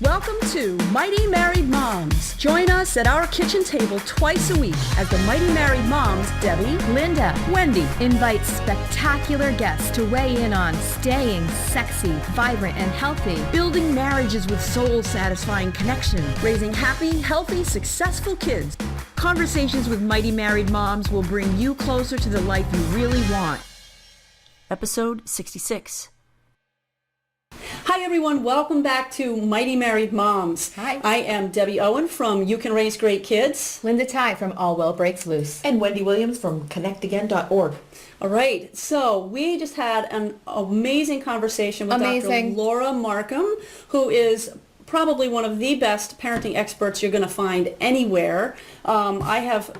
Welcome to Mighty Married Moms. Join us at our kitchen table twice a week as the Mighty Married Moms, Debbie, Linda, Wendy, invite spectacular guests to weigh in on staying sexy, vibrant, and healthy, building marriages with soul-satisfying connection, raising happy, healthy, successful kids. Conversations with Mighty Married Moms will bring you closer to the life you really want. Episode 66. Hi everyone, welcome back to Mighty Married Moms. Hi. I am Debbie Owen from You Can Raise Great Kids. Linda Tighe from All Well Breaks Loose. And Wendy Williams from connectagain.org. All right, so we just had an amazing conversation with Dr. Laura Markham, who is probably one of the best parenting experts you're going to find anywhere. I have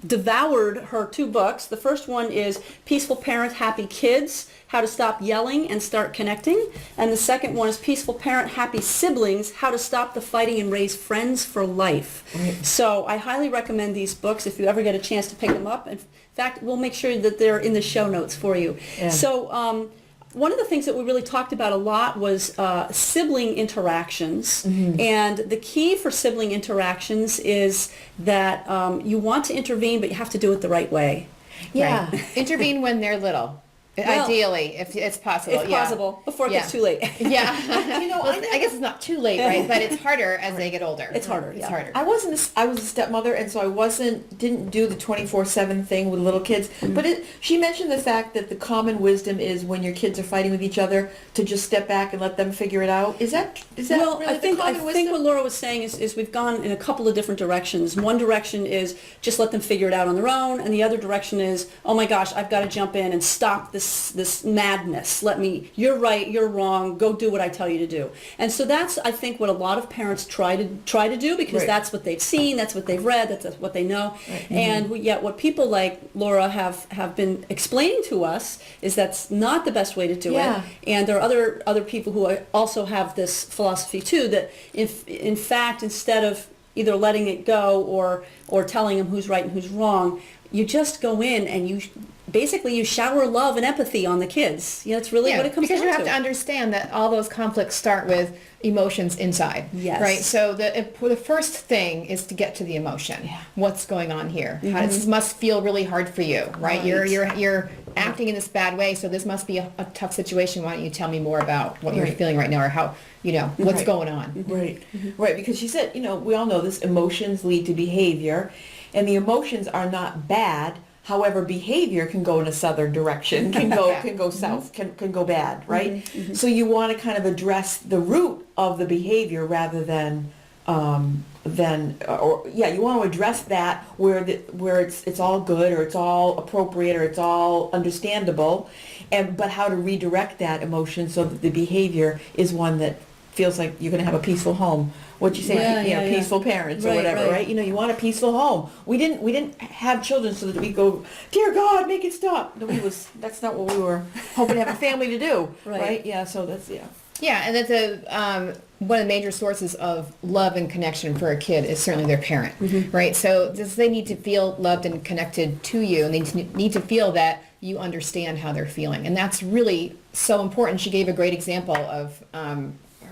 devoured her two books. The first one is Peaceful Parent, Happy Kids, How to Stop Yelling and Start Connecting. And the second one is Peaceful Parent, Happy Siblings, How to Stop the Fighting and Raise Friends for Life. Right. So I highly recommend these books if you ever get a chance to pick them up. In fact, we'll make sure that they're in the show notes for you. Yeah. So one of the things that we really talked about a lot was sibling interactions. Mm-hmm. And the key for sibling interactions is that you want to intervene, but you have to do it the right way. Yeah, right. Intervene when they're little. Well, ideally, if it's possible. If possible, before it gets too late. Yeah. I guess it's not too late, right? But it's harder as they get older. It's harder. It's harder. I was a stepmother, and so I didn't do the 24/7 thing with little kids. Mm-hmm. But she mentioned the fact that the common wisdom is when your kids are fighting with each other to just step back and let them figure it out. Is that well, really the common wisdom? I think what Laura was saying is we've gone in a couple of different directions. One direction is just let them figure it out on their own, and the other direction is, oh my gosh, I've got to jump in and stop this madness. You're right, you're wrong, go do what I tell you to do. And so that's, I think, what a lot of parents try to do, because right. That's what they've seen, that's what they've read, that's what they know. Right. And yet what people like Laura have been explaining to us is that's not the best way to do it. And there are other people who also have this philosophy too, that if in fact, instead of either letting it go or telling them who's right and who's wrong, you just go in and you shower love and empathy on the kids. That's really what it comes down to. Because you have to understand that all those conflicts start with emotions inside. Yes. Right? So the first thing is to get to the emotion. Yeah. What's going on here? Mm-hmm. This must feel really hard for you, right? You're acting in this bad way, so this must be a tough situation. Why don't you tell me more about what you're feeling right now, or how, what's going on? Right. Mm-hmm. Right, because she said, we all know this, emotions lead to behavior, and the emotions are not bad. However, behavior can go in a southern direction, can go south, can go bad, right? Mm-hmm, mm-hmm. So you want to kind of address the root of the behavior rather than you want to address that where it's all good, or it's all appropriate, or it's all understandable, but how to redirect that emotion so that the behavior is one that feels like you're going to have a peaceful home. What you say, peaceful parents or whatever, right? You want a peaceful home. We didn't have children so that we go, dear God, make it stop. That's not what we were hoping to have a family to do, right? Yeah. So that's Yeah, and that's one of the major sources of love and connection for a kid is certainly their parent, mm-hmm. right? So they need to feel loved and connected to you, and they need to feel that you understand how they're feeling, and that's really so important. She gave a great example of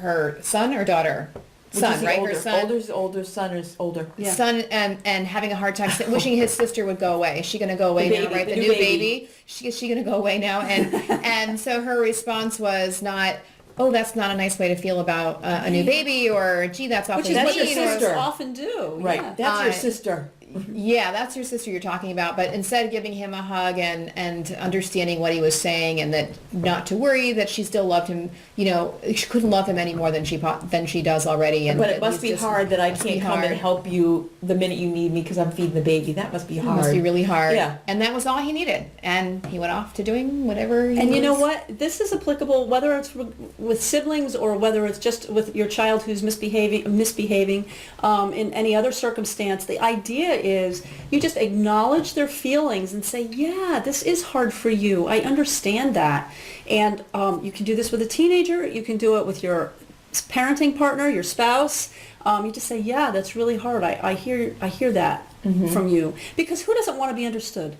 her son or daughter. Son, right? Older. Her son. Older son is older. Yeah. Son and having a hard time wishing his sister would go away. Is she going to go away now, right? The new baby. Is she going to go away now? And so her response was not, oh, that's not a nice way to feel about a new baby, or gee, that's awfully mean. Which is what your sisters often do. Right. Yeah. That's your sister. Yeah, that's your sister you're talking about. But instead of giving him a hug and understanding what he was saying, and that not to worry, that she still loved him, she couldn't love him any more than she does already. But it must be hard that I can't come and help you the minute you need me because I'm feeding the baby. That must be hard. It must be really hard. Yeah. And that was all he needed. And he went off to doing whatever he And was. you know what? This is applicable whether it's with siblings or whether it's just with your child who's misbehaving in any other circumstance. The idea is you just acknowledge their feelings and say, yeah, this is hard for you. I understand that. And you can do this with a teenager. You can do it with your parenting partner, your spouse. You just say, yeah, that's really hard. I hear that mm-hmm. from you. Because who doesn't want to be understood?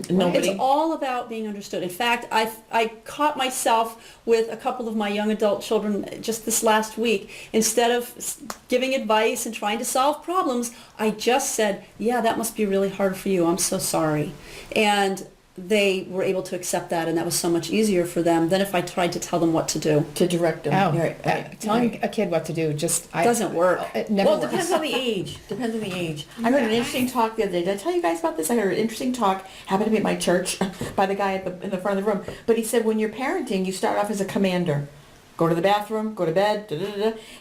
Nobody. It's all about being understood. In fact, I caught myself with a couple of my young adult children just this last week. Instead of giving advice and trying to solve problems, I just said, yeah, that must be really hard for you. I'm so sorry. And they were able to accept that, and that was so much easier for them than if I tried to tell them what to do. To direct them. Oh, Right. telling a kid what to do Doesn't work. It never Well, it works. depends on the age. I heard an interesting talk the other day. Did I tell you guys about this? I heard an interesting talk, happened to be at my church, by the guy in the front of the room. But he said when you're parenting, you start off as a commander. Go to the bathroom, go to bed,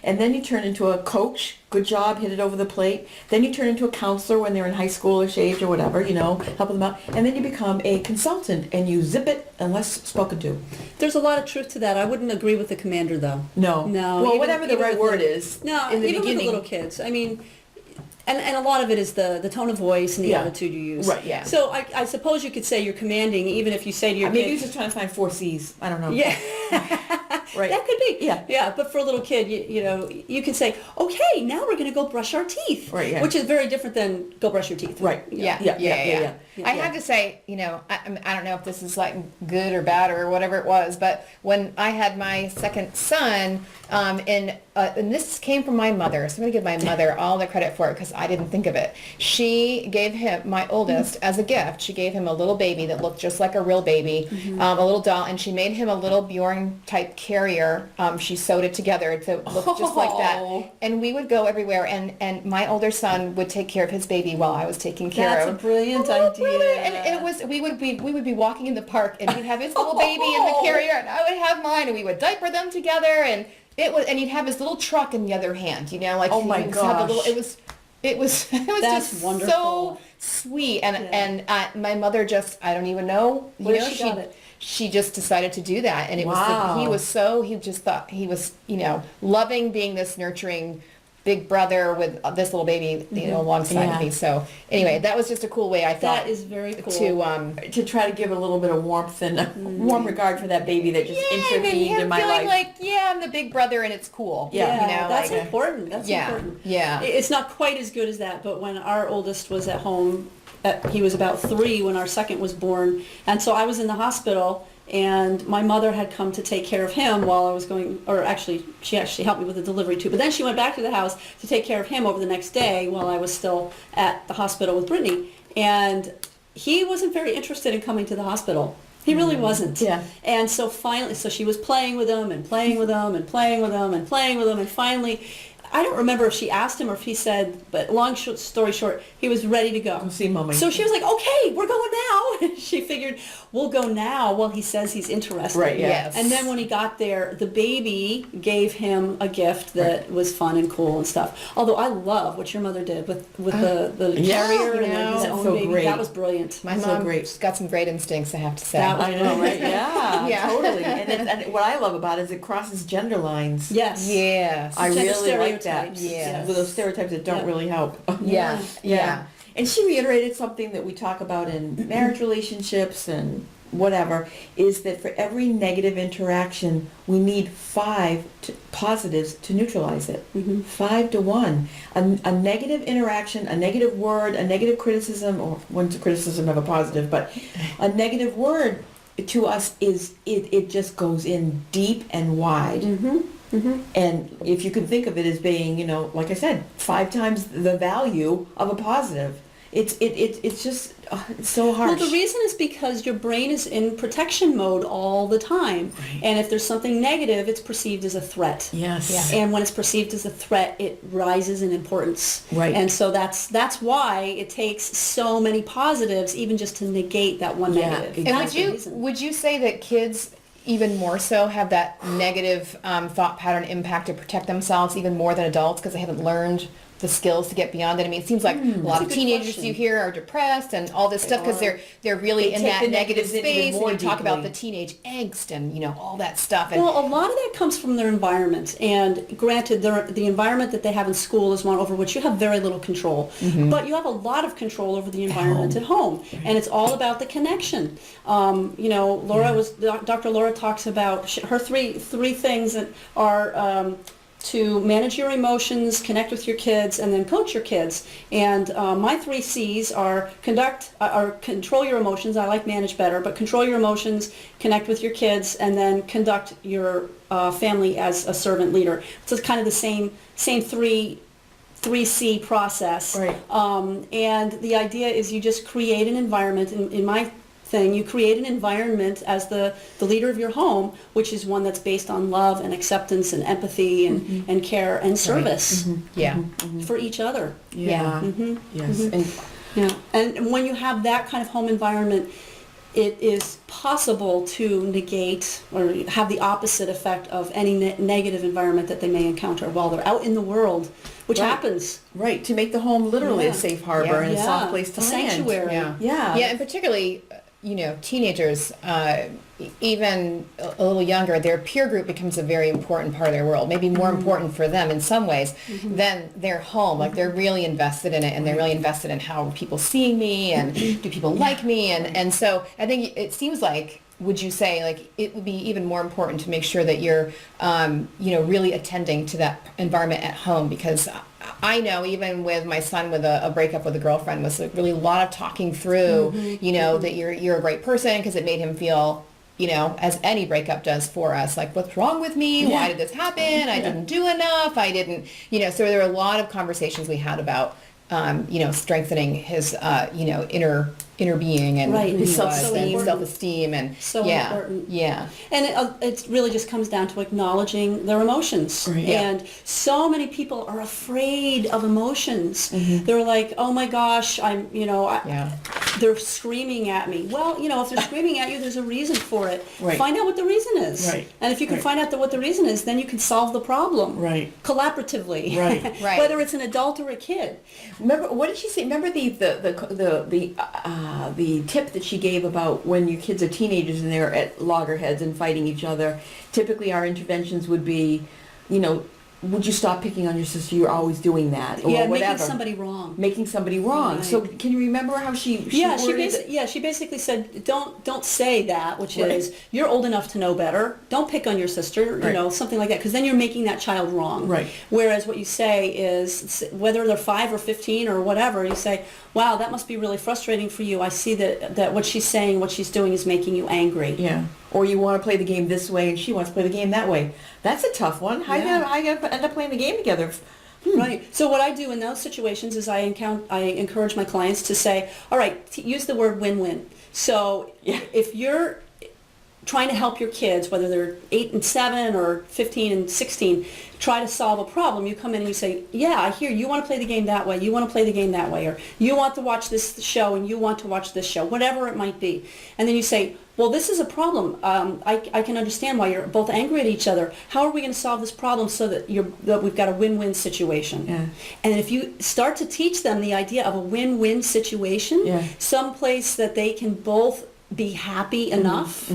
and then you turn into a coach. Good job, hit it over the plate. Then you turn into a counselor when they're in high schoolish age or whatever, helping them out. And then you become a consultant, and you zip it unless spoken to. There's a lot of truth to that. I wouldn't agree with the commander, though. No. No. Well, whatever the even right with word is. No, in the even beginning. with the little kids. I mean, and a lot of it is the tone of voice and the attitude you use. Right, yeah. So I suppose you could say you're commanding, even if you say to your Maybe kid. he's just trying to find 4 C's. I don't know. Yeah. Right. That could be. Yeah. Yeah, but for a little kid, you can say, okay, now we're going to go brush our teeth. Right, yeah. Which is very different than go brush your teeth. Right. Yeah. Yeah. I have to say, I don't know if this is like good or bad or whatever it was, but when I had my second son, and this came from my mother, so I'm going to give my mother all the credit for it because I didn't think of it. She gave him, my oldest, as a gift, she gave him a little baby that looked just like a real baby, a little doll, and she made him a little Bjorn type carrier. She sewed it together to look just like that. And we would go everywhere, and my older son would take care of his baby while I was taking care That's of a brilliant idea. and it was we would be walking in the park, and he'd have his little baby in the carrier, and I would have mine, and we would diaper them together, and and he'd have his little truck in the other hand, like Oh my he would have the gosh. it was That's just wonderful. so sweet, and my mother just, I don't even know, Where she got it? She just decided to do that, and it Wow. he just thought he was loving being this nurturing big brother with this little baby alongside Yeah. of me. So anyway, that was just a cool way I thought That is very cool. to To try to give a little bit of warmth and warm regard for that baby that just and then intervened him in my feeling life. like, I'm the big brother and it's cool. Yeah. That's like, important. That's important. Yeah. It's not quite as good as that, but when our oldest was at home, he was about 3 when our second was born, and so I was in the hospital, and my mother had come to take care of him while I was going, or actually, she actually helped me with the delivery too, but then she went back to the house to take care of him over the next day while I was still at the hospital with Brittany, and he wasn't very interested in coming to the hospital. He really wasn't. Yeah. And so finally, she was playing with him and playing with him and playing with him and playing with him, and finally, I don't remember if she asked him or if he said, but long story short, he was ready to go. Go see mommy. So she was like, okay, we're going now. She figured, we'll go now while he says he's interested. Right, yeah. Yes. And then when he got there, the baby gave him a gift that was fun and cool and stuff. Although I love what your mother did with the Yeah, carrier you and know, his that's own so baby. great. That was brilliant. My So mom great. got some great instincts, I have to say. That was- I know, right? Yeah, Yeah. totally. And what I love about it is it crosses gender lines. Yes. Yes. I Gender really like that. stereotypes. Yes. With those stereotypes that don't Yeah. really help. Yeah. Yeah. And she reiterated something that we talk about in marriage relationships and whatever, is that for every negative interaction, we need 5 positives to neutralize it. 5 to 1. A negative interaction, a negative word, a negative criticism, or one's a criticism of a positive, but a negative word to us is, it just goes in deep and wide. And if you can think of it as being, like I said, 5 times the value of a positive, it's just it's so harsh. Well, the reason is because your brain is in protection mode all the time. Right. And if there's something negative, it's perceived as a threat. Yes. Yeah. And when it's perceived as a threat, it rises in importance. Right. And so that's why it takes so many positives, even just to negate that one Yeah, negative. exactly. And That's the reason. would you say that kids even more so have that negative thought pattern impact to protect themselves even more than adults because they haven't learned the skills to get beyond it? I mean, it seems like a lot That's a of good teenagers question. you hear are depressed and all this stuff because they're really They in take that the negative negatives in even space, more and you talk about deeply. the teenage angst and all that stuff. And Well, a lot of that comes from their environment. And granted, the environment that they have in school is one over which you have very little control. But you have a lot of control over the environment at home. And it's all about the connection. Dr. Laura talks about her three things that are to manage your emotions, connect with your kids, and then coach your kids. And my 3 C's are control your emotions. I like manage better, but control your emotions, connect with your kids, and then conduct your family as a servant leader. So it's kind of the same 3C process. Right. And the idea is you just create an environment. In my thing, you create an environment as the leader of your home, which is one that's based on love and acceptance and empathy and care and service. Yeah. For each other. Yeah. Yes. And when you have that kind of home environment, it is possible to negate or have the opposite effect of any negative environment that they may encounter while they're out in the world, which happens. Right, to make the home literally a safe harbor and a soft place to land. Sanctuary. Yeah, and particularly, teenagers, even a little younger, their peer group becomes a very important part of their world, maybe more important for them in some ways than their home. Like they're really invested in it, and they're really invested in how people see me and do people like me, and so I think it seems like, would you say, like, it would be even more important to make sure that you're really attending to that environment at home? Because I know even with my son with a breakup with a girlfriend was really a lot of talking through, that you're a great person, because it made him feel, as any breakup does for us, like, what's wrong with me? Why did this happen? I didn't do enough. I didn't, so there were a lot of conversations we had about, strengthening his, inner being and his self-esteem and important. Yeah. And it really just comes down to acknowledging their emotions. Right. And so many people are afraid of emotions. They're like, oh my gosh, they're screaming at me. Well, if they're screaming at you, there's a reason for it. Right. Find out what the reason is. Right. And if you can find out what the reason is, then you can solve the problem. Right. Collaboratively. Right. Right. Whether it's an adult or a kid. Remember, what did she say? Remember the tip that she gave about when your kids are teenagers and they're at loggerheads and fighting each other. Typically, our interventions would be, would you stop picking on your sister? You're always doing that, or whatever. Making somebody wrong. Making somebody wrong. Right. So, can you remember how she she basically said, don't say that, which is, you're old enough to know better. Don't pick on your sister, something like that, because then you're making that child wrong. Right. Whereas what you say is, whether they're 5 or 15 or whatever, you say, wow, that must be really frustrating for you. I see that what she's saying, what she's doing is making you angry. Yeah. Or you want to play the game this way and she wants to play the game that way. That's a tough one. How you gonna end up playing the game together? Right. So what I do in those situations is I encourage my clients to say, all right, use the word win-win. So if you're trying to help your kids, whether they're 8 and 7 or 15 and 16, try to solve a problem, you come in and you say, yeah, I hear you want to play the game that way, you want to play the game that way, or you want to watch this show and you want to watch this show, whatever it might be. And then you say, well, this is a problem. I can understand why you're both angry at each other. How are we going to solve this problem so that we've got a win-win situation? Yeah. And if you start to teach them the idea of a win-win situation, someplace that they can both be happy enough.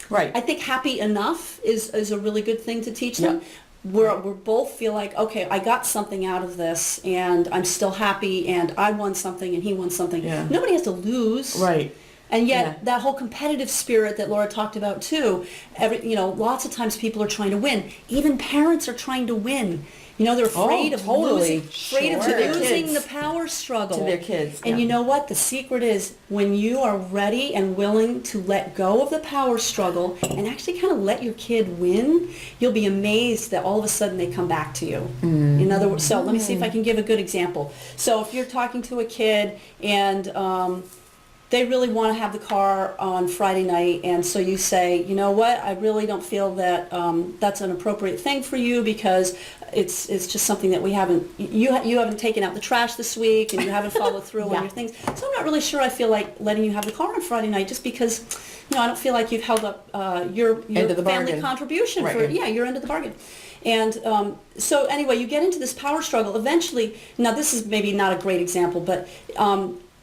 Right. I think happy enough is a really good thing to teach them. We're both feel like, okay, I got something out of this and I'm still happy and I won something and he won something. Yeah. Nobody has to lose. Right. And yet that whole competitive spirit that Laura talked about too, lots of times people are trying to win. Even parents are trying to win. They're afraid of losing, losing the power struggle to their kids. And you know what? The secret is when you are ready and willing to let go of the power struggle and actually kind of let your kid win, you'll be amazed that all of a sudden they come back to you. In other words, so let me see if I can give a good example. So if you're talking to a kid and they really want to have the car on Friday night, and so you say, you know what, I really don't feel that that's an appropriate thing for you because it's just something that you haven't taken out the trash this week and you haven't followed through on your things. So I'm not really sure I feel like letting you have the car on Friday night just because I don't feel like you've held up your end of the family bargain. Contribution for your end of the bargain. And so anyway, you get into this power struggle. Eventually, now this is maybe not a great example, but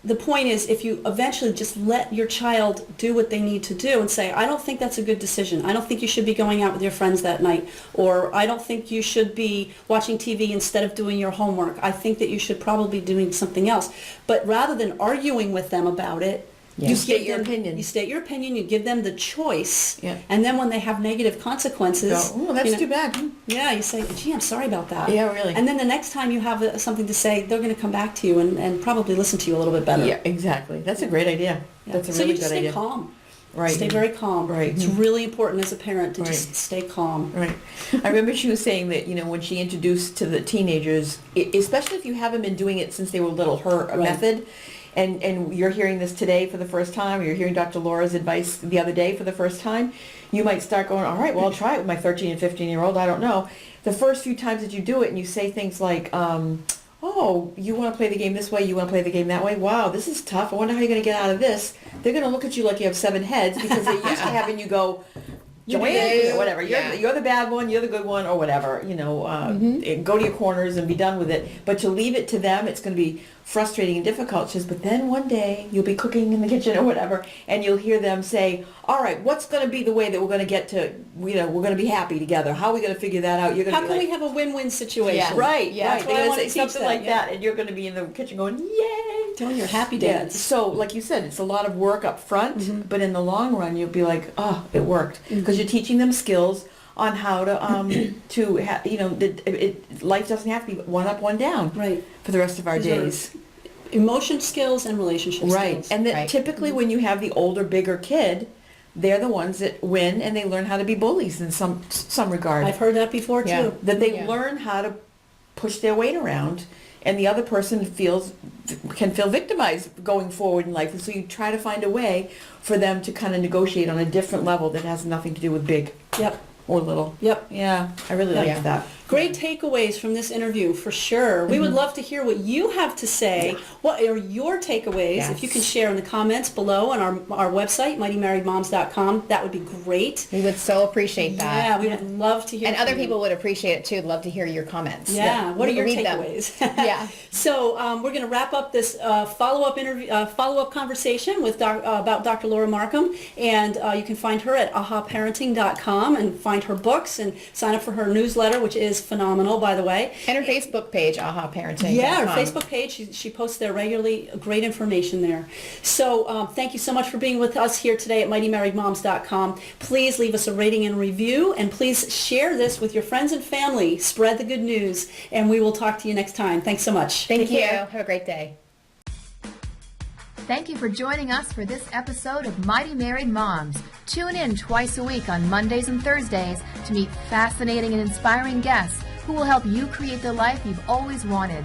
the point is, if you eventually just let your child do what they need to do and say, I don't think that's a good decision. I don't think you should be going out with your friends that night. Or I don't think you should be watching TV instead of doing your homework. I think that you should probably be doing something else. But rather than arguing with them about it, Yeah. You state your opinion. You state your opinion. You give them the choice. Yeah. And then when they have negative consequences, Oh, that's too bad. Yeah, you say, gee, I'm sorry about that. Yeah, really. And then the next time you have something to say, they're going to come back to you and probably listen to you a little bit better. Yeah, exactly. That's a great idea. Yeah. That's a So really you just good stay idea. calm. Right. Stay very calm. Right. It's really important as a parent to Right. just stay calm. Right. I remember she was saying that, when she introduced to the teenagers, especially if you haven't been doing it since they were little, her method, and you're hearing this today for the first time, or you're hearing Dr. Laura's advice the other day for the first time, you might start going, all right, well, I'll try it with my 13 and 15-year-old, I don't know. The first few times that you do it and you say things like, oh, you want to play the game this way, you want to play the game that way? Wow, this is tough. I wonder how you're going to get out of this. They're going to look at you like you have 7 heads because they're used to having you go, Joanne, whatever. You're the bad one, you're the good one, or whatever. Go to your corners and be done with it. But to leave it to them, it's going to be frustrating and difficult. She says, but then one day you'll be cooking in the kitchen or whatever, and you'll hear them say, all right, what's going to be the way that we're going to get to, we're going to be happy together? How are we going to figure that out? You're going to How can we have a win-win situation? Yeah. Right, Yeah. right. That's They're why I going want to to say teach something like that, and you're going to be in the kitchen going, yay! Doing your happy Yeah. dance. So, like you said, it's a lot of work up front, but in the long run, you'll be like, oh, it worked. Because you're teaching them skills on how to, life doesn't have to be one up, one down. Right. For the rest of our These are days. Emotion skills and relationship Right. skills. And that Right. typically when you have the older, bigger kid, they're the ones that win and they learn how to be bullies in some regard. I've heard that before too. Yeah. That they Yeah. learn how to push their weight around, and the other person can feel victimized going forward in life. And so you try to find a way for them to kind of negotiate on a different level that has nothing to do with big Yep. or little. Yep. Yeah, I really liked Yeah. that. Great takeaways from this interview, for sure. We would love to hear what you have to say. What are your takeaways? Yes. If you can share in the comments below on our website, mightymarriedmoms.com, that would be great. We would so appreciate that. Yeah, we would love to hear And from other you. people would appreciate it too. Love to hear your comments. Yeah, what are We your read them. takeaways? Yeah. So we're going to wrap up this follow-up conversation with about Dr. Laura Markham, and you can find her at ahaparenting.com and find her books and sign up for her newsletter, which is phenomenal, by the way. And her Facebook page, Aha Parenting. Yeah, her Facebook page, she posts there regularly, great information there. So thank you so much for being with us here today at mightymarriedmoms.com. Please leave us a rating and review, and please share this with your friends and family. Spread the good news, and we will talk to you next time. Thanks so much. Thank Take you. care. Have a great day. Thank you for joining us for this episode of Mighty Married Moms. Tune in twice a week on Mondays and Thursdays to meet fascinating and inspiring guests who will help you create the life you've always wanted.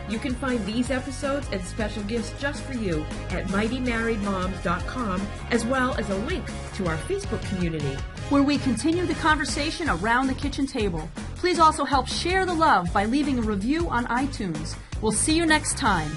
You can find these episodes and special gifts just for you at mightymarriedmoms.com, as well as a link to our Facebook community, where we continue the conversation around the kitchen table. Please also help share the love by leaving a review on iTunes. We'll see you next time.